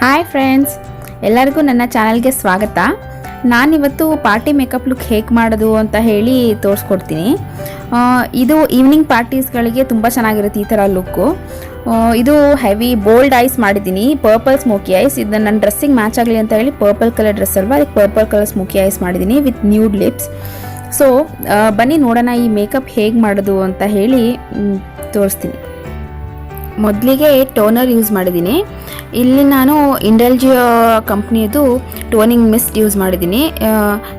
Hi friends, ಎಲ್ಲರಿಗೂ ನನ್ನ ಚಾನಲ್ಗೆ ಸ್ವಾಗತ. ನಾನಿವತ್ತು ಪಾರ್ಟಿ ಮೇಕಪ್ ಲುಕ್ ಹೇಗೆ ಮಾಡೋದು ಅಂತ ಹೇಳಿ ತೋರಿಸ್ಕೊಡ್ತೀನಿ. ಇದು ಈವ್ನಿಂಗ್ ಪಾರ್ಟೀಸ್ಗಳಿಗೆ ತುಂಬ ಚೆನ್ನಾಗಿರುತ್ತೆ ಈ ಥರ ಲುಕ್ಕು. ಇದು ಹೆವಿ ಬೋಲ್ಡ್ ಐಸ್ ಮಾಡಿದ್ದೀನಿ, ಪರ್ಪಲ್ ಸ್ಮೋಕಿ ಐಸ್. ಇದು ನನ್ನ ಡ್ರೆಸ್ಸಿಗೆ ಮ್ಯಾಚ್ ಆಗಲಿ ಅಂತ ಹೇಳಿ ಪರ್ಪಲ್ ಕಲರ್ ಡ್ರೆಸ್ ಅಲ್ವಾ, ಅದಕ್ಕೆ ಪರ್ಪಲ್ ಕಲರ್ ಸ್ಮೋಕಿ ಐಸ್ ಮಾಡಿದ್ದೀನಿ ವಿತ್ ನ್ಯೂಡ್ ಲಿಪ್ಸ್. ಸೊ ಬನ್ನಿ ನೋಡೋಣ ಈ ಮೇಕಪ್ ಹೇಗೆ ಮಾಡೋದು ಅಂತ ಹೇಳಿ ತೋರಿಸ್ತೀನಿ. ಮೊದಲಿಗೆ ಟೋನರ್ ಯೂಸ್ ಮಾಡಿದ್ದೀನಿ. ಇಲ್ಲಿ ನಾನು ಇಂಡಲ್ಜಿಯೋ ಕಂಪ್ನಿಯದು ಟೋನಿಂಗ್ ಮಿಸ್ಟ್ ಯೂಸ್ ಮಾಡಿದ್ದೀನಿ,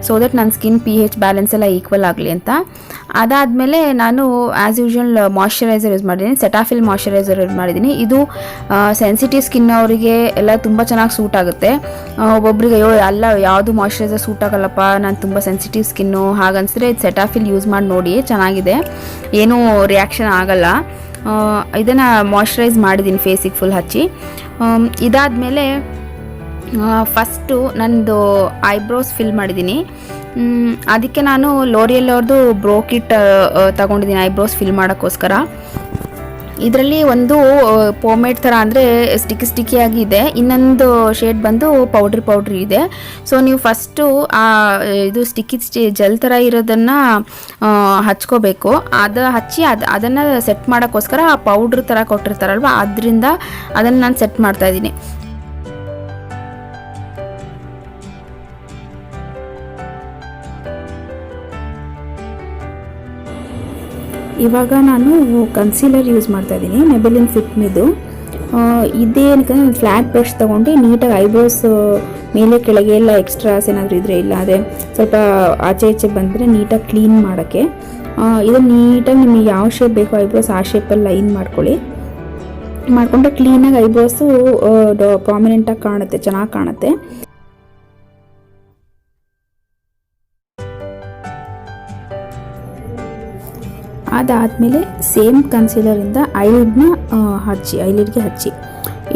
ಸೊ ದಟ್ ನನ್ನ ಸ್ಕಿನ್ pH ಬ್ಯಾಲೆನ್ಸ್ ಎಲ್ಲ ಈಕ್ವಲ್ ಆಗಲಿ ಅಂತ. ಅದಾದಮೇಲೆ ನಾನು ಆ್ಯಸ್ ಯೂಶ್ವಲ್ ಮಾಯ್ಶ್ಚರೈಸರ್ ಯೂಸ್ ಮಾಡಿದ್ದೀನಿ, ಸೆಟಾಫಿಲ್ ಮಾಯ್ಶ್ಚರೈಸರ್ ಯೂಸ್ ಮಾಡಿದ್ದೀನಿ. ಇದು ಸೆನ್ಸಿಟಿವ್ ಸ್ಕಿನ್ ಅವರಿಗೆ ಎಲ್ಲ ತುಂಬ ಚೆನ್ನಾಗಿ ಸೂಟ್ ಆಗುತ್ತೆ. ಒಬ್ಬೊಬ್ಬರಿಗೆ ಅಯ್ಯೋ ಎಲ್ಲ ಯಾವುದು ಮಾಯ್ಶ್ಚರೈಸರ್ ಸೂಟ್ ಆಗಲ್ಲಪ್ಪ, ನಾನು ತುಂಬ ಸೆನ್ಸಿಟಿವ್ ಸ್ಕಿನ್ನು ಹಾಗನ್ಸಿದ್ರೆ ಇದು ಸೆಟಾಫಿಲ್ ಯೂಸ್ ಮಾಡಿ ನೋಡಿ, ಚೆನ್ನಾಗಿದೆ, ಏನೂ ರಿಯಾಕ್ಷನ್ ಆಗಲ್ಲ. ಇದನ್ನು ಮಾಯ್ಶ್ಚರೈಸ್ ಮಾಡಿದ್ದೀನಿ ಫೇಸಿಗೆ ಫುಲ್ ಹಚ್ಚಿ. ಇದಾದಮೇಲೆ ಫಸ್ಟು ನಂದು ಐಬ್ರೋಸ್ ಫಿಲ್ ಮಾಡಿದ್ದೀನಿ. ಅದಕ್ಕೆ ನಾನು ಲೋರಿಯಲ್ ಅವ್ರದ್ದು ಬ್ರೋ ಕಿಟ್ ತಗೊಂಡಿದ್ದೀನಿ ಐಬ್ರೋಸ್ ಫಿಲ್ ಮಾಡೋಕ್ಕೋಸ್ಕರ. ಇದರಲ್ಲಿ ಒಂದು ಪೋಮೇಡ್ ಥರ ಅಂದರೆ ಸ್ಟಿಕ್ಕಿಯಾಗಿ ಇದೆ, ಇನ್ನೊಂದು ಶೇಡ್ ಬಂದು ಪೌಡ್ರಿ ಇದೆ. ಸೊ ನೀವು ಫಸ್ಟು ಇದು ಜೆಲ್ ಥರ ಇರೋದನ್ನು ಹಚ್ಕೋಬೇಕು. ಅದು ಹಚ್ಚಿ ಅದನ್ನು ಸೆಟ್ ಮಾಡೋಕ್ಕೋಸ್ಕರ ಆ ಪೌಡ್ರ್ ಥರ ಕೊಟ್ಟಿರ್ತಾರಲ್ವ, ಅದರಿಂದ ಅದನ್ನು ನಾನು ಸೆಟ್ ಮಾಡ್ತಾಯಿದ್ದೀನಿ. ಇವಾಗ ನಾನು ಕನ್ಸೀಲರ್ ಯೂಸ್ ಮಾಡ್ತಾಯಿದ್ದೀನಿ, ಮೆಬೆಲಿನ್ ಫಿಟ್ಮಿದು. ಇದೇನಕ್ಕೆ ನಾನು ಫ್ಲ್ಯಾಟ್ ಬ್ರಷ್ ತೊಗೊಂಡು ನೀಟಾಗಿ ಐಬ್ರೋಸ್ ಮೇಲೆ ಕೆಳಗೆ ಎಲ್ಲ ಎಕ್ಸ್ಟ್ರಾಸ್ ಏನಾದರೂ ಇದ್ದರೆ, ಇಲ್ಲ ಅದೇ ಸ್ವಲ್ಪ ಆಚೆ ಬಂದರೆ ನೀಟಾಗಿ ಕ್ಲೀನ್ ಮಾಡೋಕ್ಕೆ. ಇದನ್ನು ನೀಟಾಗಿ ನಿಮಗೆ ಯಾವ ಶೇಪ್ ಬೇಕೋ ಐಬ್ರೋಸ್ ಆ ಶೇಪಲ್ಲಿ ಲೈನ್ ಮಾಡಿಕೊಂಡ್ರೆ ಕ್ಲೀನಾಗಿ ಐಬ್ರೋಸು ಪ್ರಾಮಿನೆಂಟಾಗಿ ಕಾಣುತ್ತೆ, ಚೆನ್ನಾಗಿ ಕಾಣುತ್ತೆ. ಅದಾದಮೇಲೆ ಸೇಮ್ ಕನ್ಸೀಲರಿಂದ ಐಲಿಡ್ಗೆ ಹಚ್ಚಿ.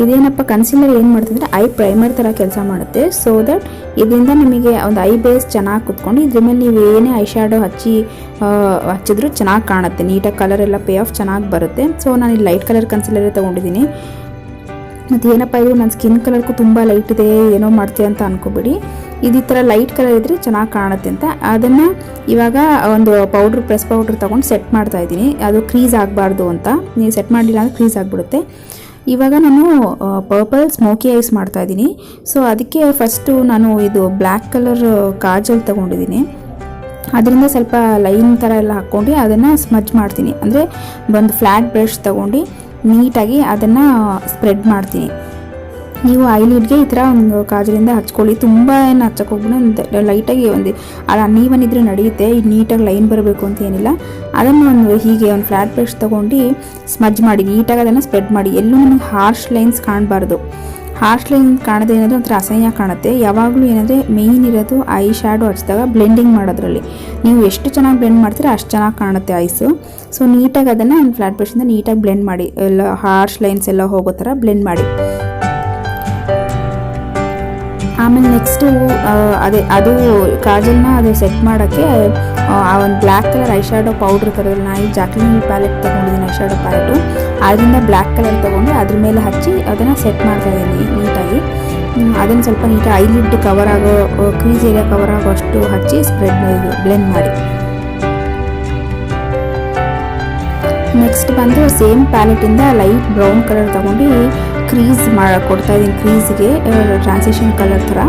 ಇದೇನಪ್ಪ ಕನ್ಸೀಲರ್ ಏನು ಮಾಡ್ತಂದರೆ ಐ ಪ್ರೈಮರ್ ಥರ ಕೆಲಸ ಮಾಡುತ್ತೆ. ಸೊ ದಟ್ ಇದರಿಂದ ನಿಮಗೆ ಒಂದು ಐ ಬೇಸ್ ಚೆನ್ನಾಗಿ ಕುತ್ಕೊಂಡು ಇದ್ರ ಮೇಲೆ ನೀವು ಏನೇ ಐ ಶ್ಯಾಡೋ ಹಚ್ಚಿದ್ರೂ ಚೆನ್ನಾಗಿ ಕಾಣುತ್ತೆ, ನೀಟಾಗಿ ಕಲರ್ ಎಲ್ಲ ಪೇ ಆಫ್ ಚೆನ್ನಾಗಿ ಬರುತ್ತೆ. ಸೊ ನಾನು ಇಲ್ಲಿ ಲೈಟ್ ಕಲರ್ ಕನ್ಸೀಲರೇ ತೊಗೊಂಡಿದ್ದೀನಿ. ಮತ್ತು ಏನಪ್ಪ ಇದು ನನ್ನ ಸ್ಕಿನ್ ಕಲರ್ಗೂ ತುಂಬ ಲೈಟ್ ಇದೆ, ಏನೋ ಮಾಡ್ತೀವಿ ಅಂತ ಅನ್ಕೋಬೇಡಿ. ಇದು ಈ ಥರ ಲೈಟ್ ಕಲರ್ ಇದ್ದರೆ ಚೆನ್ನಾಗಿ ಕಾಣುತ್ತೆ ಅಂತ ಅದನ್ನು ಇವಾಗ ಒಂದು ಪ್ರೆಸ್ ಪೌಡ್ರ್ ತೊಗೊಂಡು ಸೆಟ್ ಮಾಡ್ತಾಯಿದ್ದೀನಿ. ಅದು ಕ್ರೀಸ್ ಆಗಬಾರ್ದು ಅಂತ, ನೀವು ಸೆಟ್ ಮಾಡಲಿಲ್ಲ ಅಂದರೆ ಕ್ರೀಸ್ ಆಗಿಬಿಡುತ್ತೆ. ಇವಾಗ ನಾನು ಪರ್ಪಲ್ ಸ್ಮೋಕಿ ಐಸ್ ಮಾಡ್ತಾಯಿದ್ದೀನಿ. ಸೊ ಅದಕ್ಕೆ ಫಸ್ಟು ನಾನು ಇದು ಬ್ಲ್ಯಾಕ್ ಕಲರ್ ಕಾಜಲ್ ತೊಗೊಂಡಿದ್ದೀನಿ. ಅದರಿಂದ ಸ್ವಲ್ಪ ಲೈನ್ ಥರ ಎಲ್ಲ ಹಾಕ್ಕೊಂಡು ಅದನ್ನು ಸ್ಮಜ್ ಮಾಡ್ತೀನಿ. ಅಂದರೆ ಒಂದು ಫ್ಲ್ಯಾಟ್ ಬ್ರಷ್ ತೊಗೊಂಡು ನೀಟಾಗಿ ಅದನ್ನು ಸ್ಪ್ರೆಡ್ ಮಾಡ್ತೀನಿ. ನೀವು ಐಲಿಡ್ಗೆ ಈ ಥರ ಒಂದು ಕಾಜಲಿಂದ ಹಚ್ಕೊಳ್ಳಿ, ತುಂಬ ಏನು ಹಚ್ಚೋಕೋಗ್ಬಿಟ್ಟು ಒಂದು ಲೈಟಾಗಿ ಅದು ಅನ್ನೀವನ್ ಇದ್ರೆ ನಡೆಯುತ್ತೆ. ಈಗ ನೀಟಾಗಿ ಲೈನ್ ಬರಬೇಕು ಅಂತ ಏನಿಲ್ಲ. ಅದನ್ನು ಹೀಗೆ ಒಂದು ಫ್ಲ್ಯಾಟ್ ಬ್ರಷ್ ತೊಗೊಂಡು ಸ್ಮಜ್ ಮಾಡಿ ನೀಟಾಗಿ ಅದನ್ನು ಸ್ಪ್ರೆಡ್ ಮಾಡಿ. ಎಲ್ಲೂ ನಿಮಗೆ ಹಾರ್ಶ್ ಲೈನ್ಸ್ ಕಾಣಬಾರ್ದು. ಹಾರ್ಶ್ ಲೈನ್ ಕಾಣೋದು ಏನಾದರೂ ಒಂಥರ ಅಸಹ್ಯ ಕಾಣುತ್ತೆ. ಯಾವಾಗಲೂ ಏನಂದರೆ ಮೇಯ್ನ್ ಇರೋದು ಐ ಶ್ಯಾಡೋ ಹಚ್ಚಿದಾಗ ಬ್ಲೆಂಡಿಂಗ್ ಮಾಡೋದ್ರಲ್ಲಿ ನೀವು ಎಷ್ಟು ಚೆನ್ನಾಗಿ ಬ್ಲೆಂಡ್ ಮಾಡ್ತೀರಾ ಅಷ್ಟು ಚೆನ್ನಾಗಿ ಕಾಣುತ್ತೆ ಐಸು. ಸೊ ನೀಟಾಗಿ ಅದನ್ನು ಒಂದು ಫ್ಲ್ಯಾಟ್ ಬ್ರಷಿಂದ ನೀಟಾಗಿ ಬ್ಲೆಂಡ್ ಮಾಡಿ, ಎಲ್ಲ ಹಾರ್ಶ್ ಲೈನ್ಸ್ ಎಲ್ಲ ಹೋಗೋ ಥರ ಬ್ಲೆಂಡ್ ಮಾಡಿ. ಆಮೇಲೆ ನೆಕ್ಸ್ಟು ಅದು ಕಾಜಲ್ನ ಅದು ಸೆಟ್ ಮಾಡೋಕ್ಕೆ ಆ ಒಂದು black colour eye shadow powder ಥರದಲ್ಲಿ ನಾನು ಜಾಕ್ಲಿನ್ ಪ್ಯಾಲೆಟ್ ತೊಗೊಂಡಿದ್ದೀನಿ, ಐ ಶ್ಯಾಡೋ ಪ್ಯಾಲೆಟು. ಅದರಿಂದ ಬ್ಲ್ಯಾಕ್ ಕಲರ್ ತೊಗೊಂಡು ಅದ್ರ ಮೇಲೆ ಹಚ್ಚಿ ಅದನ್ನು ಸೆಟ್ ಮಾಡ್ತಾಯಿದ್ದೀನಿ ನೀಟಾಗಿ. ಅದನ್ನು ಸ್ವಲ್ಪ ನೀಟಾಗಿ ಐಲಿಡ್ ಕವರ್ ಆಗೋ, ಕ್ರೀಸ್ ಏರಿಯಾ ಕವರ್ ಆಗೋ ಅಷ್ಟು ಹಚ್ಚಿ ಬ್ಲೆಂಡ್ ಮಾಡಿ. ನೆಕ್ಸ್ಟ್ ಬಂದು ಸೇಮ್ ಪ್ಯಾಲೆಟಿಂದ ಲೈಟ್ ಬ್ರೌನ್ ಕಲರ್ ತೊಗೊಂಡು ಕ್ರೀಸ್ ಕೊಡ್ತಾಯಿದ್ದೀನಿ, ಕ್ರೀಸ್ಗೆ ಟ್ರಾನ್ಸಿಷನ್ ಕಲರ್ ಥರ.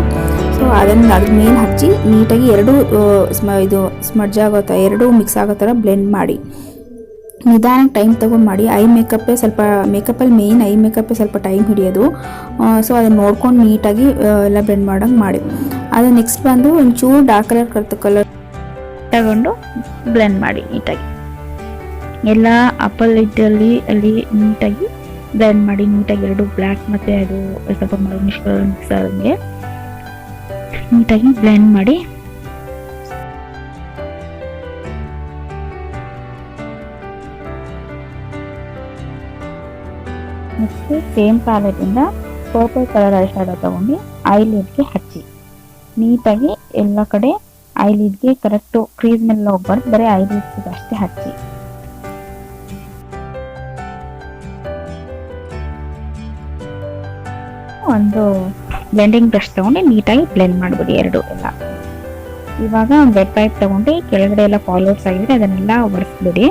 ಸೊ ಅದನ್ನು ಅದ್ರ ಮೇಲೆ ಹಚ್ಚಿ ನೀಟಾಗಿ ಎರಡೂ ಸ್ಮಡ್ಜ್ ಆಗೋ ಥರ, ಎರಡೂ ಮಿಕ್ಸ್ ಆಗೋ ಥರ ಬ್ಲೆಂಡ್ ಮಾಡಿ. ನಿಧಾನಕ್ಕೆ ಟೈಮ್ ತೊಗೊಂಡು ಮಾಡಿ. ಮೇಕಪ್ಪಲ್ಲಿ ಮೇಯ್ನ್ ಐ ಮೇಕಪ್ಪೇ ಸ್ವಲ್ಪ ಟೈಮ್ ಹಿಡಿಯೋದು. ಸೊ ಅದನ್ನು ನೋಡ್ಕೊಂಡು ನೀಟಾಗಿ ಎಲ್ಲ ಬ್ಲೆಂಡ್ ಮಾಡೋಂಗೆ ಮಾಡಿ. ಅದು ನೆಕ್ಸ್ಟ್ ಬಂದು ಒಂಚೂರು ಡಾರ್ಕ್ ಕಲರ್ ತಗೊಂಡು ಬ್ಲೆಂಡ್ ಮಾಡಿ ನೀಟಾಗಿ ಎಲ್ಲ ಅಪ್ಪಲ್ ಲಿಡ್ಡಲ್ಲಿ ಅಲ್ಲಿ ನೀಟಾಗಿ ಬ್ಲೆಂಡ್ ಮಾಡಿ. ನೀಟಾಗಿ ಎರಡು ಬ್ಲ್ಯಾಕ್ ಮತ್ತು ಅದು ಸ್ವಲ್ಪ ಮರೂನಿಶ್ ಕಲರ್ ಮಿಕ್ಸ್ ಆದಂಗೆ ನೀಟಾಗಿ ಬ್ಲೆಂಡ್ ಮಾಡಿ. ನೆಕ್ಸ್ಟ್ ಸೇಮ್ ಪ್ಯಾಲೆಟಿಂದ ಪರ್ಪಲ್ ಕಲರ್ ಐ ಶ್ಯಾಡೋ ತೊಗೊಂಡು ಐಲಿಡ್ಗೆ ಹಚ್ಚಿ ನೀಟಾಗಿ ಎಲ್ಲ ಕಡೆ ಐಲಿಡ್ಗೆ ಕರೆಕ್ಟು ಕ್ರೀಸ್ ಮೇಲೆ ಹೋಗ್ಬಾರ್ದು, ಬರೀ ಐಲಿಡ್ಗೆ ಅಷ್ಟೇ ಹಚ್ಚಿ. ಒಂದು ಬ್ಲೆಂಡಿಂಗ್ ಬ್ರಷ್ ತೊಗೊಂಡು ನೀಟಾಗಿ ಬ್ಲೆಂಡ್ ಮಾಡಿಬಿಡಿ ಎರಡು ಎಲ್ಲ. ಇವಾಗ ವೆಟ್ ಪೈಪ್ ತೊಗೊಂಡು ಕೆಳಗಡೆ ಎಲ್ಲ ಫಾಲೋವರ್ಸ್ ಆಗಿದ್ರೆ ಅದನ್ನೆಲ್ಲ ಒರೆಸ್ಬಿಡಿ.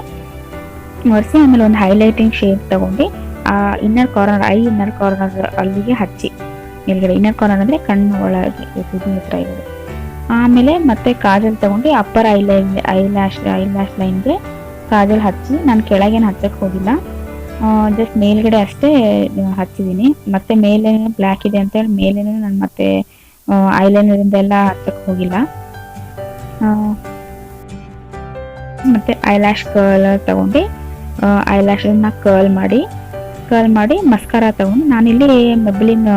ಒರೆಸಿ ಆಮೇಲೆ ಒಂದು ಹೈಲೈಟಿಂಗ್ ಶೇಡ್ ತೊಗೊಂಡು ಆ ಇನ್ನರ್ ಕಾರ್ನರ್ ಇನ್ನರ್ ಕಾರ್ನರ್ ಅಲ್ಲಿಗೆ ಹಚ್ಚಿ. ಮೇಲ್ಗಡೆ ಇನ್ನರ್ ಕಾರ್ನರ್ ಅಂದರೆ ಕಣ್ಣು ಒಳಗೆ ತುದಿ ಹತ್ರ ಇರೋದು. ಆಮೇಲೆ ಮತ್ತೆ ಕಾಜಲ್ ತೊಗೊಂಡು ಅಪ್ಪರ್ ಐಲ್ಯಾಶ್ ಲೈನ್ಗೆ ಕಾಜಲ್ ಹಚ್ಚಿ. ನಾನು ಕೆಳಗೇನು ಹಚ್ಚಕ್ಕೆ ಹೋಗಿಲ್ಲ, ಜಸ್ಟ್ ಮೇಲ್ಗಡೆ ಅಷ್ಟೇ ಹಚ್ಚಿದ್ದೀನಿ. ಮತ್ತೆ ಮೇಲೆ ಬ್ಲ್ಯಾಕ್ ಇದೆ ಅಂತೇಳಿ ಮೇಲೇನೆ ನಾನು ಮತ್ತೆ ಐಲೈನರಿಂದ ಎಲ್ಲ ಹಚ್ಚಕ್ಕೆ ಹೋಗಿಲ್ಲ. ಮತ್ತೆ ಐಲ್ಯಾಶ್ ಕರ್ಲರ್ ತಗೊಂಡು ಐಲ್ಯಾಶನ್ನ ಕರ್ಲ್ ಮಾಡಿ ಮಸ್ಕರ ತಗೊಂಡು ನಾನಿಲ್ಲಿ ಮೆಬ್ಲಿನ್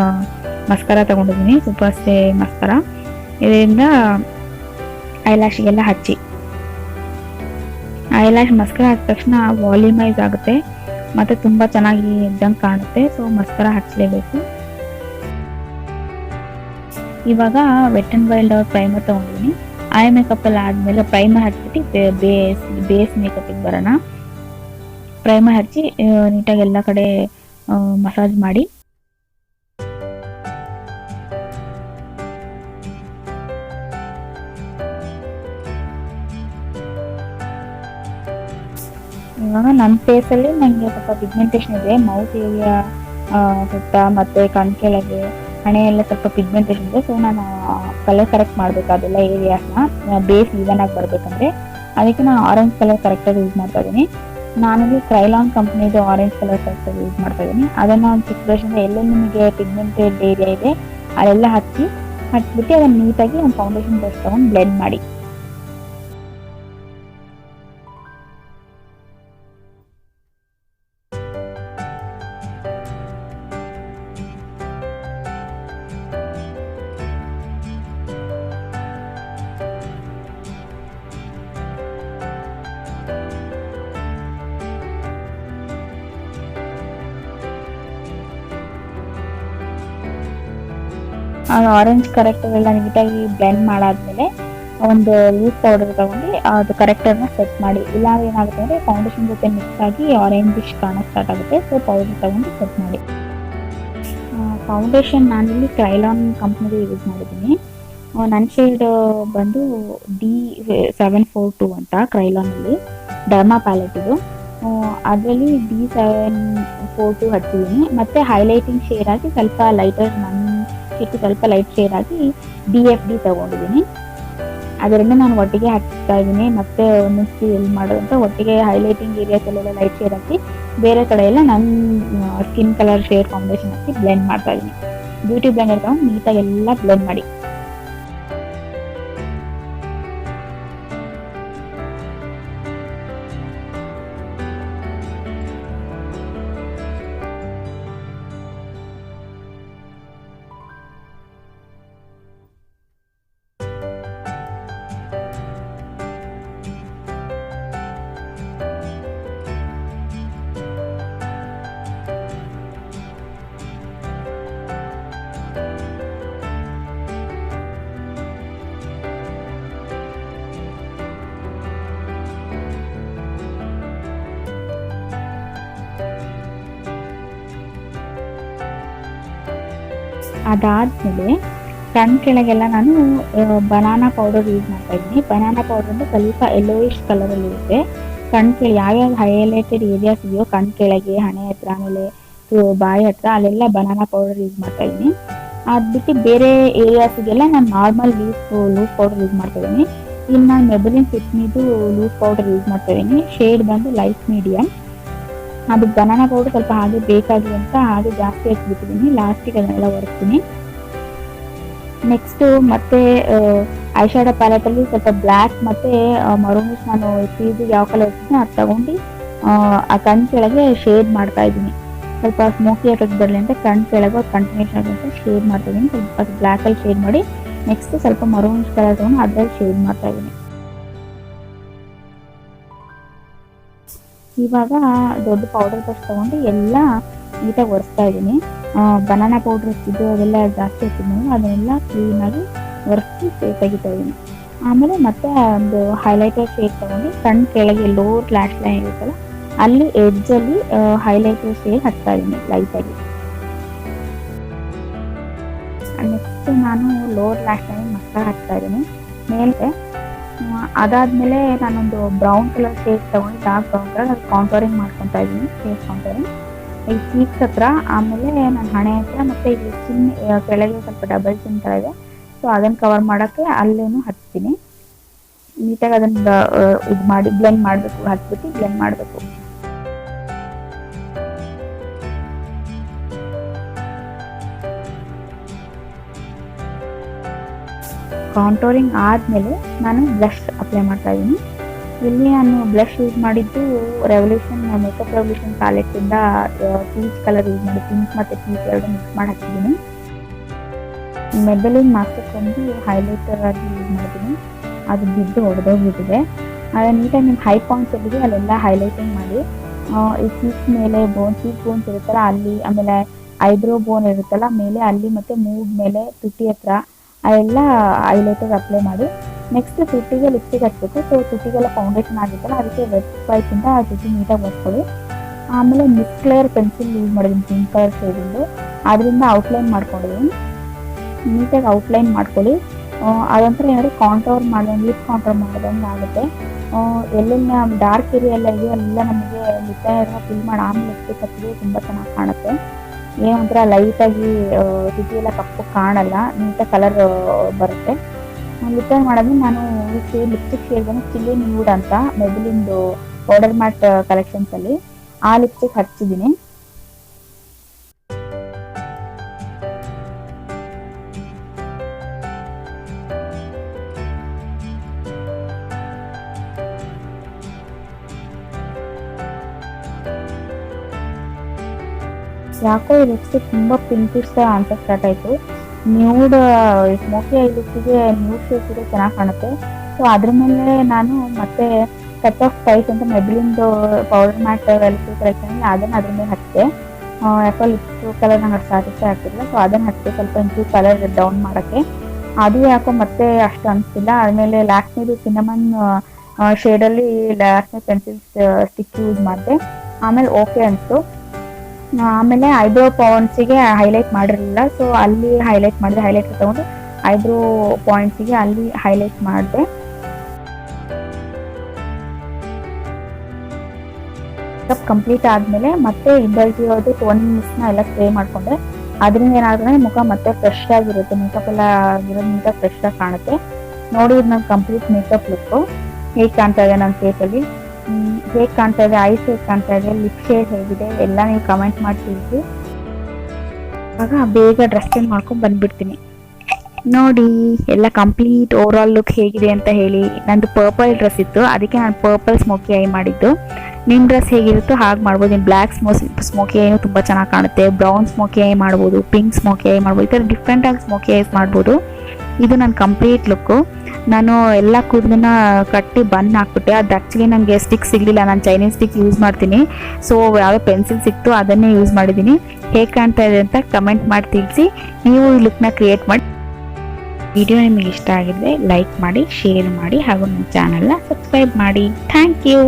ಮಸ್ಕರ ತಗೊಂಡಿದ್ದೀನಿ, ಸೂಪರ್ ಸ್ಟೇ ಮಸ್ಕರ. ಇದರಿಂದ ಐಲ್ಯಾಶಿಗೆಲ್ಲ ಹಚ್ಚಿ. ಐಲ್ಯಾಶ್ ಮಸ್ಕರ ಹಾಕಿದ ತಕ್ಷಣ ವಾಲ್ಯೂಮೈಸ್ ಆಗುತ್ತೆ ಮತ್ತು ತುಂಬ ಚೆನ್ನಾಗಿ ಇದ್ದಂಗೆ ಕಾಣುತ್ತೆ. ಸೊ ಮಸ್ಕರ ಹಚ್ಚಲೇಬೇಕು. ಇವಾಗ ವೆಟ್ ಆ್ಯಂಡ್ ವೈಲ್ಡ್ ಅವ್ರ ಪ್ರೈಮರ್ ತೊಗೊಂಡಿದ್ದೀನಿ. ಐ ಮೇಕಪ್ಪಲ್ಲಿ ಆದಮೇಲೆ ಪ್ರೈಮರ್ ಹಚ್ಬಿಟ್ಟು ಬೇಸ್ ಮೇಕಪ್ಪಿಗೆ ಬರೋಣ. ಪ್ರೈಮರ್ ಹಚ್ಚಿ ನೀಟಾಗಿ ಎಲ್ಲ ಕಡೆ ಮಸಾಜ್ ಮಾಡಿ. ಇವಾಗ ನನ್ನ ಫೇಸಲ್ಲಿ ನನಗೆ ಸ್ವಲ್ಪ ಪಿಗ್ಮೆಂಟೇಷನ್ ಇದೆ. ಮೌತ್ ಏರಿಯಾ ಸುತ್ತ ಮತ್ತು ಕಣ್ ಕೆಳಗೆ ಹಣೆಯೆಲ್ಲ ಸ್ವಲ್ಪ ಪಿಗ್ಮೆಂಟೇಷನ್ ಇದೆ. ಸೊ ನಾನು ಕಲರ್ ಕರೆಕ್ಟ್ ಮಾಡಬೇಕು ಅದೆಲ್ಲ ಏರಿಯಾಸ್ನ, ಬೇಸ್ ಈವನ್ ಆಗಿ ಬರಬೇಕಂದ್ರೆ. ಅದಕ್ಕೆ ನಾನು ಆರೆಂಜ್ ಕಲರ್ ಕರೆಕ್ಟಾಗಿ ಯೂಸ್ ಮಾಡ್ತಾ ಇದ್ದೀನಿ. ನಾನಲ್ಲಿ ಕ್ರೈಲಾನ್ ಕಂಪ್ನಿದು ಆರೆಂಜ್ ಕಲರ್ ಕರೆಕ್ಟಾಗಿ ಯೂಸ್ ಮಾಡ್ತಾ ಇದ್ದೀನಿ. ಅದನ್ನು ಒಂದು ಚಿಕ್ಕ ಬ್ರಷಿಂದ ಎಲ್ಲೆಲ್ಲಿ ನಿಮಗೆ ಪಿಗ್ಮೆಂಟೆಡ್ ಏರಿಯಾ ಇದೆ ಅಲ್ಲೆಲ್ಲ ಹಚ್ಬಿಟ್ಟು ಅದನ್ನು ನೀಟಾಗಿ ಒಂದು ಫೌಂಡೇಶನ್ ಬ್ರಷ್ ತೊಗೊಂಡು ಬ್ಲೆಂಡ್ ಮಾಡಿ. ಆರೆಂಜ್ ಕರೆಕ್ಟರೆಲ್ಲ ನೀಟಾಗಿ ಬ್ಲೆಂಡ್ ಮಾಡಾದ್ಮೇಲೆ ಒಂದು ಲೂಸ್ ಪೌಡರ್ ತಗೊಂಡು ಅದು ಕರೆಕ್ಟರ್ನ ಸೆಟ್ ಮಾಡಿ. ಇಲ್ಲಾಂದ್ರೆ ಏನಾಗುತ್ತೆ ಅಂದರೆ ಫೌಂಡೇಶನ್ ಜೊತೆ ಮಿಕ್ಸ್ ಆಗಿ ಆರೆಂಜಿಶ್ ಕಾಣೋಕ್ಕೆ ಸ್ಟಾರ್ಟ್ ಆಗುತ್ತೆ. ಸೊ ಪೌಡರ್ ತಗೊಂಡು ಸೆಟ್ ಮಾಡಿ. ಫೌಂಡೇಶನ್ ನಾನಿಲ್ಲಿ ಕ್ರೈಲಾನ್ ಕಂಪ್ನಿದು ಯೂಸ್ ಮಾಡಿದ್ದೀನಿ. ನನ್ನ ಶೇಡ್ ಬಂದು D742 ಅಂತ ಕ್ರೈಲಾನಲ್ಲಿ, ಡರ್ಮಾ ಪ್ಯಾಲೆಟ್ ಇದು. ಅದರಲ್ಲಿ D742 ಹಚ್ಚಿದ್ದೀನಿ. ಮತ್ತು ಹೈಲೈಟಿಂಗ್ ಶೇಡ್ ಆಗಿ ಸ್ವಲ್ಪ ಲೈಟರ್, ನನ್ನ ಸ್ವಲ್ಪ ಲೈಟ್ ಶೇಡ್ ಆಗಿ DFD ತಗೊಂಡಿದ್ದೀನಿ. ಅದರಿಂದ ನಾನು ಒಟ್ಟಿಗೆ ಹಚ್ತಾ ಇದ್ದೀನಿ. ಮತ್ತೆ ಮಿಕ್ಸಿ ಎಲ್ಲಿ ಮಾಡೋದಂತ ಒಟ್ಟಿಗೆ ಹೈಲೈಟಿಂಗ್ ಏರಿಯಾಸಲ್ಲೆಲ್ಲ ಲೈಟ್ ಶೇಡ್ ಹಾಕಿ, ಬೇರೆ ಕಡೆ ಎಲ್ಲ ನನ್ನ ಸ್ಕಿನ್ ಕಲರ್ ಶೇಡ್ ಕಾಂಬಿನೇಷನ್ ಹಾಕಿ ಬ್ಲೆಂಡ್ ಮಾಡ್ತಾ ಇದ್ದೀನಿ. ಬ್ಯೂಟಿ ಬ್ಲೆಂಡರ್ ತಗೊಂಡು ನೀಟಾಗಿ ಎಲ್ಲ ಬ್ಲೆಂಡ್ ಮಾಡಿ. ಅದಾದಮೇಲೆ ಕಣ್ ಕೆಳಗೆಲ್ಲ ನಾನು ಬನಾನಾ ಪೌಡರ್ ಯೂಸ್ ಮಾಡ್ತಾ ಇದ್ದೀನಿ. ಬನಾನಾ ಪೌಡರ್ ಅಂದರೆ ಸ್ವಲ್ಪ ಯೆಲ್ಲೋಯಿಶ್ ಕಲರಲ್ಲಿ ಇರುತ್ತೆ. ಕಣ್ ಕೆಳಗೆ ಯಾವ್ಯಾವ ಹೈಲೈಟೆಡ್ ಏರಿಯಾಸ್ ಇದೆಯೋ ಕಣ್ ಕೆಳಗೆ, ಹಣೆ ಹತ್ರ, ಆಮೇಲೆ ಬಾಯಿ ಹತ್ರ ಅಲ್ಲೆಲ್ಲ ಬನಾನಾ ಪೌಡರ್ ಯೂಸ್ ಮಾಡ್ತಾ ಇದ್ದೀನಿ. ಅದು ಬಿಟ್ಟು ಬೇರೆ ಏರಿಯಾಸಿಗೆಲ್ಲ ನಾನು ನಾರ್ಮಲ್ ಲೂಸ್ ಪೌಡರ್ ಯೂಸ್ ಮಾಡ್ತಾ ಇದ್ದೀನಿ. ಇಲ್ಲಿ ನಾನು ಮೆಬಲಿನ್ ಫಿಟ್ಮಿದು ಲೂಸ್ ಪೌಡರ್ ಯೂಸ್ ಮಾಡ್ತಾ ಇದ್ದೀನಿ. ಶೇಡ್ ಬಂದು ಲೈಟ್ ಮೀಡಿಯಮ್. ಅದು ಬನಾನಾ ಪೌಡರ್ ಸ್ವಲ್ಪ ಹಾಗೆ ಬೇಕಾಗಿ ಅಂತ ಹಾಗೆ ಜಾಸ್ತಿ ಹಚ್ಬಿಟ್ಟಿದ್ದೀನಿ. ಲಾಸ್ಟಿಗೆ ಅದನ್ನೆಲ್ಲ ಒರೆಸ್ತೀನಿ. ನೆಕ್ಸ್ಟು ಮತ್ತೆ ಐಶ್ಯಾಡೋ ಪ್ಯಾಲೆಟಲ್ಲಿ ಸ್ವಲ್ಪ ಬ್ಲ್ಯಾಕ್ ಮತ್ತು ಮರೂನಿಶ್ ನಾನು ಸೀದು ಯಾವ ಕಲರ್ ಇರ್ತೀನಿ ಅದು ತಗೊಂಡು ಆ ಕಣ್ ಕೆಳಗೆ ಶೇಡ್ ಮಾಡ್ತಾ ಇದ್ದೀನಿ. ಸ್ವಲ್ಪ ಸ್ಮೋಕಿ ಎಫೆಕ್ಟ್ ಬರಲಿ ಅಂತ ಕಣ್ ಕೆಳಗೆ ಕಂಟಿನ್ಯೂಷನ್ ಆಗುತ್ತೆ ಶೇಡ್ ಮಾಡ್ತಾ ಇದ್ದೀನಿ. ಸ್ವಲ್ಪ ಬ್ಲ್ಯಾಕಲ್ಲಿ ಶೇಡ್ ಮಾಡಿ ನೆಕ್ಸ್ಟ್ ಸ್ವಲ್ಪ ಮರೂನಿಶ್ ಕಲರ್ ತಗೊಂಡು ಅದರಲ್ಲಿ ಶೇಡ್ ಮಾಡ್ತಾ ಇದ್ದೀನಿ. ಇವಾಗ ದೊಡ್ಡ ಪೌಡರ್ ಬ್ರಷ್ ತೊಗೊಂಡು ಎಲ್ಲ ನೀಟಾಗಿ ಒರೆಸ್ತಾ ಇದ್ದೀನಿ. ಬನಾನಾ ಪೌಡ್ರ್ ಹಚ್ಚಿದ್ದು ಅದೆಲ್ಲ ಜಾಸ್ತಿ ಹಚ್ಚಿದ್ಮೇಲೆ ಅದನ್ನೆಲ್ಲ ಕ್ಲೀನಾಗಿ ಒರೆಸಿ ತೆಗಿತಾ ಇದ್ದೀನಿ. ಆಮೇಲೆ ಮತ್ತೆ ಒಂದು ಹೈಲೈಟರ್ ಶೇಡ್ ತೊಗೊಂಡು ಕಣ್ ಕೆಳಗೆ ಲೋವರ್ ಲ್ಯಾಶ್ ಲೈನ್ ಇರುತ್ತಲ್ಲ ಅಲ್ಲಿ ಎಡ್ಜಲ್ಲಿ ಹೈಲೈಟರ್ ಶೇಡ್ ಹಚ್ತಾ ಇದ್ದೀನಿ ಲೈಟಾಗಿ. ನೆಕ್ಸ್ಟ್ ನಾನು ಲೋವರ್ ಲ್ಯಾಶ್ನಲ್ಲಿ ಮಸ್ಕಾರ ಹಾಕ್ತಾ ಇದ್ದೀನಿ ಮೇಲೆ. ಅದಾದಮೇಲೆ ನಾನೊಂದು ಬ್ರೌನ್ ಕಲರ್ ಶೇಡ್ ತೊಗೊಂಡು ಡಾರ್ಕ್ ಬ್ರೌನ್ ಕಲರ್ ಅದು ಕಾಂಟೋರಿಂಗ್ ಮಾಡ್ಕೊತಾ ಇದ್ದೀನಿ, ಫೇಸ್ ಕಾಂಟೋರಿಂಗ್ ಈ ಚೀಕ್ಸ್ ಹತ್ರ, ಆಮೇಲೆ ನನ್ನ ಹಣೆ ಹತ್ರ, ಮತ್ತು ಇಲ್ಲಿ ಚಿನ್ ಕೆಳಗೆ ಸ್ವಲ್ಪ ಡಬಲ್ ಚಿನ್ ಥರ ಇದೆ, ಸೊ ಅದನ್ನು ಕವರ್ ಮಾಡೋಕ್ಕೆ ಅಲ್ಲೇನು ಹಚ್ತೀನಿ. ನೀಟಾಗಿ ಅದನ್ನು ಇದು ಮಾಡಿ ಬ್ಲೆಂಡ್ ಮಾಡಬೇಕು, ಹಚ್ಬಿಟ್ಟು ಬ್ಲೆಂಡ್ ಮಾಡಬೇಕು. ಕಾಂಟೋರಿಂಗ್ ಆದಮೇಲೆ ನಾನು ಬ್ಲಷ್ ಅಪ್ಲೈ ಮಾಡ್ತಾ ಇದ್ದೀನಿ. ಇಲ್ಲಿ ನಾನು ಬ್ಲಷ್ ಯೂಸ್ ಮಾಡಿದ್ದು ರೆವಲ್ಯೂಷನ್ ಮೇಕಪ್ ರೆವಲ್ಯೂಷನ್ ಪ್ಯಾಲೆಟ್ಟಿಂದ ಪೀಚ್ ಕಲರ್ ಯೂಸ್ ಮಾಡಿ, ಪಿಂಕ್ ಮತ್ತು ಪೀಚ್ ಎರಡು ಮಿಕ್ಸ್ ಮಾಡಿ ಹಾಕಿದ್ದೀನಿ. ಮೆಬೆಲಿನ್ ಮಾಸ್ಟರ್ ಕೊಂಡು ಹೈಲೈಟರ್ ಆಗಿ ಯೂಸ್ ಮಾಡಿದ್ದೀನಿ, ಅದು ಬಿದ್ದು ಹೊಡೆದೋಗ್ಬಿಟ್ಟಿದೆ. ಆದರೆ ನೀಟಾಗಿ ನಿಮ್ಮ ಹೈ ಪಾಯಿಂಟ್ಸ್ ಎಲ್ಲಿದೆ ಅಲ್ಲೆಲ್ಲ ಹೈಲೈಟಿಂಗ್ ಮಾಡಿ, ಈ ಚೀಕ್ ಮೇಲೆ ಚೀಕ್ ಬೋನ್ಸ್ ಇರುತ್ತಲ್ಲ ಅಲ್ಲಿ, ಆಮೇಲೆ ಐಬ್ರೋ ಬೋನ್ ಇರುತ್ತಲ್ಲ ಮೇಲೆ ಅಲ್ಲಿ, ಮತ್ತು ಮೂಗ್ ಮೇಲೆ ತುಟಿ ಹತ್ರ ಅವೆಲ್ಲ ಹೈಲೈಟರ್ ಅಪ್ಲೈ ಮಾಡಿ. ನೆಕ್ಸ್ಟ್ ತುಟಿಗೆ ಲಿಪ್ಸ್ಟಿಕ್ ಹಚ್ಚಬೇಕು. ಸೊ ತುಟಿಗೆಲ್ಲ ಫೌಂಡೇಶನ್ ಆಗಿತ್ತಲ್ಲ ಅದಕ್ಕೆ ವೆಟ್ ವೈಪಿಂದ ಆ ತುಟಿ ನೀಟಾಗಿ ಒರೆಸ್ಕೊಳ್ಳಿ. ಆಮೇಲೆ ಮಿಸ್ ಕ್ಲೇರ್ ಪೆನ್ಸಿಲ್ ಯೂಸ್ ಮಾಡಿದ್ದೀನಿ, ಪಿಂಕ್ ಕಲರ್ ಶೇಡಿಂದು, ಅದರಿಂದ ಔಟ್ಲೈನ್ ಮಾಡ್ಕೊಂಡಿದ್ದೀನಿ. ನೀಟಾಗಿ ಔಟ್ಲೈನ್ ಮಾಡ್ಕೊಳ್ಳಿ. ಅದೊಂಥರ ಏನಾದ್ರು ಕಾಂಟೋರ್ ಮಾಡಿದಂಗೆ, ಲಿಪ್ ಕಾಂಟೋರ್ ಮಾಡಿದಂಗೆ ಆಗುತ್ತೆ. ಎಲ್ಲೆಲ್ಲ ಡಾರ್ಕ್ ಏರಿಯಾ ಎಲ್ಲ ಇದೆಯೋ ಅಲ್ಲೆಲ್ಲ ನಮಗೆ ಲಿಪ್ಪ ಫಿಲ್ ಮಾಡಿ ಆಮೇಲೆ ಲಿಪ್ಸ್ಟಿಕ್ ಹಚ್ಚಿದ್ರೆ ತುಂಬ ಚೆನ್ನಾಗಿ ಕಾಣುತ್ತೆ. ಏನೊಂಥರ ಲೈಟಾಗಿ ತುಟಿ ಎಲ್ಲ ಕಪ್ಪು ಕಾಣಲ್ಲ, ನೀಟಾಗಿ ಕಲರ್ ಬರುತ್ತೆ. ಲಿಪ್ಟೈನ್ ಮಾಡೋದು ನಾನು ಲಿಪ್ಸ್ಟಿಕ್ ಶೇಡ್ ಬಂದು ಚಿಲ್ಲಿ ನ್ಯೂಡ್ ಅಂತ ಮೆಬೆಲಿನ್ದು ಪೌಡರ್ ಮ್ಯಾಟ್ ಕಲೆಕ್ಷನ್ಸಲ್ಲಿ ಆ ಲಿಪ್ಸ್ಟಿಕ್ ಹಚ್ಚಿದ್ದೀನಿ. ಯಾಕೋ ಈ ಲಿಪ್ಸ್ಟಿಕ್ ತುಂಬ ಪಿಂಕಿಶ್ ಅನ್ಸಕ್ಕೆ ಸ್ಟಾರ್ಟ್ ಆಯಿತು. ನ್ಯೂಡ್ ಸ್ಮೋಕಿ ಐ ಲಿಪ್ಸ್ಟಿಗೆ ನ್ಯೂಡ್ ಶೇಡ್ಸಿಗೆ ಚೆನ್ನಾಗಿ ಕಾಣುತ್ತೆ. ಸೊ ಅದ್ರ ಮೇಲೆ ನಾನು ಮತ್ತೆ ಕಟ್ ಆಫ್ ಸ್ಪೈಸ್ ಅಂತ ಮೆಬೆಲಿನ್ದು ಪೌಡರ್ ಮ್ಯಾಟ್ ಲಿಪ್ಸ್ಟಿಕ್ ಕಲೆಕ್ಷನ್ ಅದನ್ನು ಅದ್ರ ಮೇಲೆ ಹಚ್ಚಿದೆ. ಯಾಕೋ ಲಿಪ್ಸ್ ಕಲರ್ ನಂಗೆ ಅಷ್ಟು ಸ್ಯಾಟಿಸ್ಫೈ ಆಗ್ತಿಲ್ಲ, ಸೊ ಅದನ್ನು ಹಚ್ಚಿದೆ ಸ್ವಲ್ಪ ಇಂಚು ಕಲರ್ ಡೌನ್ ಮಾಡೋಕ್ಕೆ. ಅದು ಯಾಕೋ ಮತ್ತೆ ಅಷ್ಟು ಅನಿಸ್ತಿಲ್ಲ. ಆಮೇಲೆ ಲ್ಯಾಕ್ಮಿದು ಸಿನಮನ್ ಶೇಡಲ್ಲಿ ಲ್ಯಾಕ್ಮಿ ಪೆನ್ಸಿಲ್ ಸ್ಟಿಕ್ ಯೂಸ್ ಮಾಡಿದೆ, ಆಮೇಲೆ ಓಕೆ ಅನಿಸ್ತು. ಆಮೇಲೆ ಐಬ್ರೋ ಪಾಯಿಂಟ್ಸಿಗೆ ಹೈಲೈಟ್ ಮಾಡಿರಲಿಲ್ಲ, ಸೊ ಅಲ್ಲಿ ಹೈಲೈಟ್ ಮಾಡಿದೆ. ಹೈಲೈಟ್ ತಗೊಂಡು ಐಬ್ರೋ ಪಾಯಿಂಟ್ಸಿಗೆ ಅಲ್ಲಿ ಹೈಲೈಟ್ ಮಾಡಿದೆ. ಮೇಕಪ್ ಕಂಪ್ಲೀಟ್ ಆದಮೇಲೆ ಮತ್ತೆ ಇಂಡಲ್ಜಿಯೋದು ಟೋನಿಂಗ್ ಮಿಕ್ಸ್ನ ಎಲ್ಲ ಸ್ಪ್ರೇ ಮಾಡಿಕೊಂಡೆ. ಅದರಿಂದ ಏನಾದ್ರೆ ಮುಖ ಮತ್ತೆ ಫ್ರೆಶ್ ಆಗಿರುತ್ತೆ, ಮೇಕಪ್ ಎಲ್ಲ ಆಗಿರೋದು ನೀಟಾಗಿ ಫ್ರೆಶ್ ಆಗಿ ಕಾಣುತ್ತೆ. ನೋಡಿ ಇದು ನನ್ನ ಕಂಪ್ಲೀಟ್ ಮೇಕಪ್ ಲುಕ್ಕು ಹೇಗೆ ಕಾಣ್ತಾ ಇದೆ ನನ್ನ ಫೇಸಲ್ಲಿ, ಹೇಗೆ ಕಾಣ್ತಾ ಇದೆ, ಐಸ್ ಹೇಗೆ ಕಾಣ್ತಾ ಇದೆ, ಲಿಪ್ ಶೇಡ್ ಹೇಗಿದೆ ಎಲ್ಲ ನೀವು ಕಮೆಂಟ್ ಮಾಡಿ ತಿಳಿಸಿ. ಆಗ ಬೇಗ ಡ್ರೆಸ್ ಚೇಂಜ್ ಮಾಡ್ಕೊಂಡು ಬಂದುಬಿಡ್ತೀನಿ. ನೋಡಿ ಎಲ್ಲ ಕಂಪ್ಲೀಟ್ ಓವರ್ ಆಲ್ ಲುಕ್ ಹೇಗಿದೆ ಅಂತ ಹೇಳಿ. ನಂದು ಪರ್ಪಲ್ ಡ್ರೆಸ್ ಇತ್ತು, ಅದಕ್ಕೆ ನಾನು ಪರ್ಪಲ್ ಸ್ಮೋಕಿ ಐ ಮಾಡಿದ್ದು. ನಿಮ್ಮ ಡ್ರೆಸ್ ಹೇಗಿರುತ್ತೋ ಹಾಗೆ ಮಾಡ್ಬೋದು. ಇನ್ನು ಬ್ಲ್ಯಾಕ್ ಸ್ಮೋಕಿ ಐನು ತುಂಬ ಚೆನ್ನಾಗಿ ಕಾಣುತ್ತೆ, ಬ್ರೌನ್ ಸ್ಮೋಕಿ ಐ ಮಾಡ್ಬೋದು, ಪಿಂಕ್ ಸ್ಮೋಕಿ ಐ ಮಾಡ್ಬೋದು, ಈ ಥರ ಡಿಫ್ರೆಂಟಾಗಿ ಸ್ಮೋಕಿ ಐಸ್ ಮಾಡ್ಬೋದು. ಇದು ನನ್ನ ಕಂಪ್ಲೀಟ್ ಲುಕ್ಕು. ನಾನು ಎಲ್ಲ ಕೂದಲನ್ನ ಕಟ್ಟಿ ಬನ್ ಹಾಕ್ಬಿಟ್ಟೆ. ಅದು ಆ್ಯಕ್ಚುಲಿ ನನಗೆ ಸ್ಟಿಕ್ ಸಿಗಲಿಲ್ಲ, ನಾನು ಚೈನೀಸ್ ಸ್ಟಿಕ್ ಯೂಸ್ ಮಾಡ್ತೀನಿ. ಸೊ ಯಾವುದೋ ಪೆನ್ಸಿಲ್ ಸಿಕ್ತು ಅದನ್ನೇ ಯೂಸ್ ಮಾಡಿದ್ದೀನಿ. ಹೇಗೆ ಕಾಣ್ತಾ ಇದೆ ಅಂತ ಕಮೆಂಟ್ ಮಾಡಿ ತಿಳಿಸಿ. ನೀವು ಈ ಲುಕ್ನ ಕ್ರಿಯೇಟ್ ಮಾಡಿ. ವಿಡಿಯೋ ನಿಮಗೆ ಇಷ್ಟ ಆಗಿದ್ರೆ ಲೈಕ್ ಮಾಡಿ, ಶೇರ್ ಮಾಡಿ, ಹಾಗೂ ನನ್ನ ಚಾನಲ್ನ ಸಬ್ಸ್ಕ್ರೈಬ್ ಮಾಡಿ. Thank you.